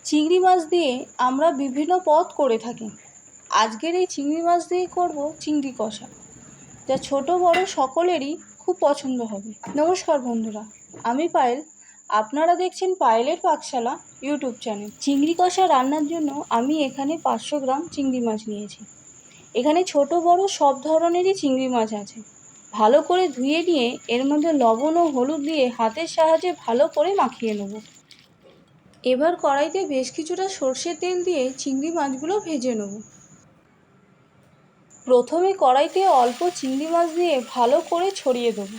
চিংড়ি মাছ দিয়ে আমরা বিভিন্ন পদ করে থাকি। আজকের এই চিংড়ি মাছ দিয়ে করব চিংড়ি কষা, যা ছোট বড় সকলেরই খুব পছন্দ হবে। নমস্কার বন্ধুরা, আমি পায়েল। আপনারা দেখছেন পায়েলের পাকশালা ইউটিউব চ্যানেল। চিংড়ি কষা রান্নার জন্য আমি এখানে 500 গ্রাম চিংড়ি মাছ নিয়েছি। এখানে ছোট বড় সব ধরনেরই চিংড়ি মাছ আছে। ভালো করে ধুয়ে নিয়ে এর মধ্যে লবণ ও হলুদ দিয়ে হাতের সাহায্যে ভালো করে মাখিয়ে নেব। এবার কড়াইতে বেশ কিছুটা সর্ষের তেল দিয়ে চিংড়ি মাছগুলো ভেজে নেব। প্রথমে কড়াইতে অল্প চিংড়ি মাছ দিয়ে ভালো করে ছড়িয়ে দেবো,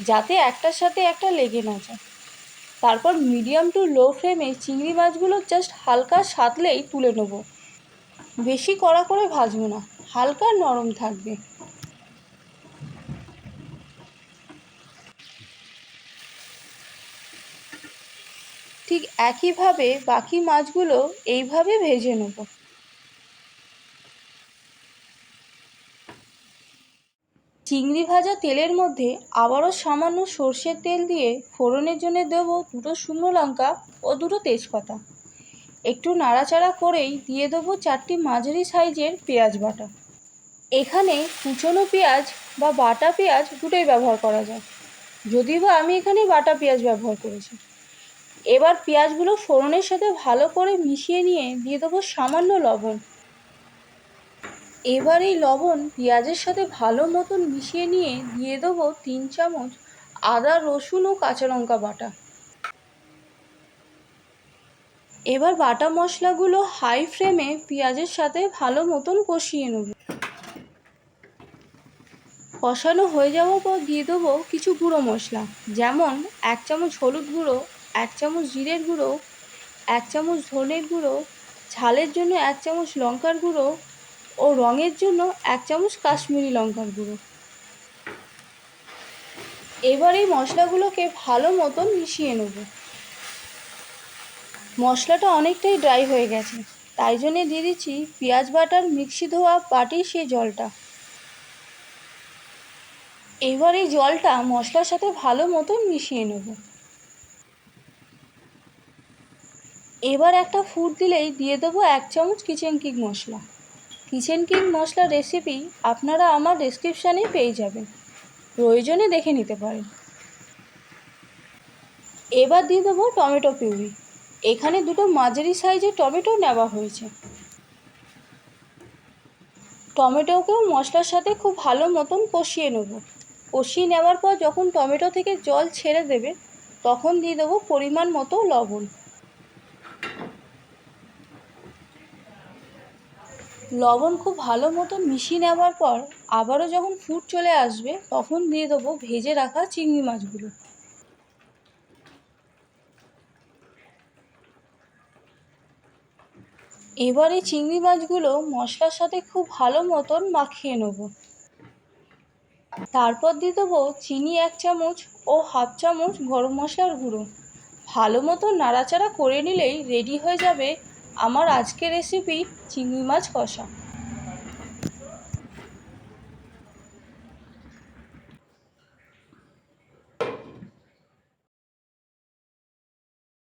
যাতে একটার সাথে একটা লেগে না যায়। তারপর মিডিয়াম টু লো ফ্লেমে চিংড়ি মাছগুলো জাস্ট হালকা সাঁতলেই তুলে নেব। বেশি কড়া করে ভাজবো না, হালকা নরম থাকবে। ঠিক একইভাবে বাকি মাছগুলো এইভাবে ভেজে নেব। চিংড়ি ভাজা তেলের মধ্যে আবারও সামান্য সর্ষের তেল দিয়ে ফোড়নের জন্য দেবো 2টো শুকনো লঙ্কা ও 2টো তেজপাতা। একটু নাড়াচাড়া করেই দিয়ে দেবো 4টি মাঝারি সাইজের পেঁয়াজ বাটা। এখানে কুচনো পেঁয়াজ বা বাটা পেঁয়াজ দুটোই ব্যবহার করা যায়, যদিও বা আমি এখানে বাটা পেঁয়াজ ব্যবহার করেছি। এবার পেঁয়াজগুলো ফোড়নের সাথে ভালো করে মিশিয়ে নিয়ে দিয়ে দেবো সামান্য লবণ। এবার এই লবণ পেঁয়াজের সাথে ভালো মতন মিশিয়ে নিয়ে দিয়ে দেবো 3 চামচ আদা রসুন ও কাঁচা লঙ্কা বাটা। এবার বাটা মশলাগুলো হাই ফ্লেমে পেঁয়াজের সাথে ভালো মতন কষিয়ে নেব। কষানো হয়ে যাওয়ার পর দিয়ে দেবো কিছু গুঁড়ো মশলা, যেমন 1 চামচ হলুদ গুঁড়ো, 1 চামচ জিরের গুঁড়ো, 1 চামচ ধনের গুঁড়ো, ঝালের জন্য 1 চামচ লঙ্কার গুঁড়ো ও রঙের জন্য 1 চামচ কাশ্মীরি লঙ্কার গুঁড়ো। এবার এই মশলাগুলোকে ভালো মতন মিশিয়ে নেব। মশলাটা অনেকটাই ড্রাই হয়ে গেছে, তাই জন্যে দিয়ে দিচ্ছি পেঁয়াজ বাটার মিক্সি ধোয়া বাটির সেই জলটা। এবার এই জলটা মশলার সাথে ভালো মতন মিশিয়ে নেব। এবার একটা ফুট দিলেই দিয়ে দেবো 1 চামচ কিচেন কিং মশলা। কিচেন কিং মশলার রেসিপি আপনারা আমার ডেসক্রিপশানে পেয়ে যাবেন, প্রয়োজনে দেখে নিতে পারেন। এবার দিয়ে দেবো টমেটো পিউরি। এখানে 2টো মাঝারি সাইজের টমেটো নেওয়া হয়েছে। টমেটোকেও মশলার সাথে খুব ভালো মতন কষিয়ে নেব। কষিয়ে নেওয়ার পর যখন টমেটো থেকে জল ছেড়ে দেবে, তখন দিয়ে দেবো পরিমাণ মতো লবণ। লবণ খুব ভালো মতন মিশিয়ে নেওয়ার পর আবারও যখন ফুট চলে আসবে, তখন দিয়ে দেবো ভেজে রাখা চিংড়ি মাছগুলো। এবার এই চিংড়ি মাছগুলো মশলার সাথে খুব ভালো মতন মাখিয়ে নেব। তারপর দিয়ে দেবো চিনি 1 চামচ ও 1/2 চামচ গরম মশলার গুঁড়ো। ভালো মতো নাড়াচাড়া করে নিলেই রেডি হয়ে যাবে আমার আজকের রেসিপি চিংড়ি মাছ কষা।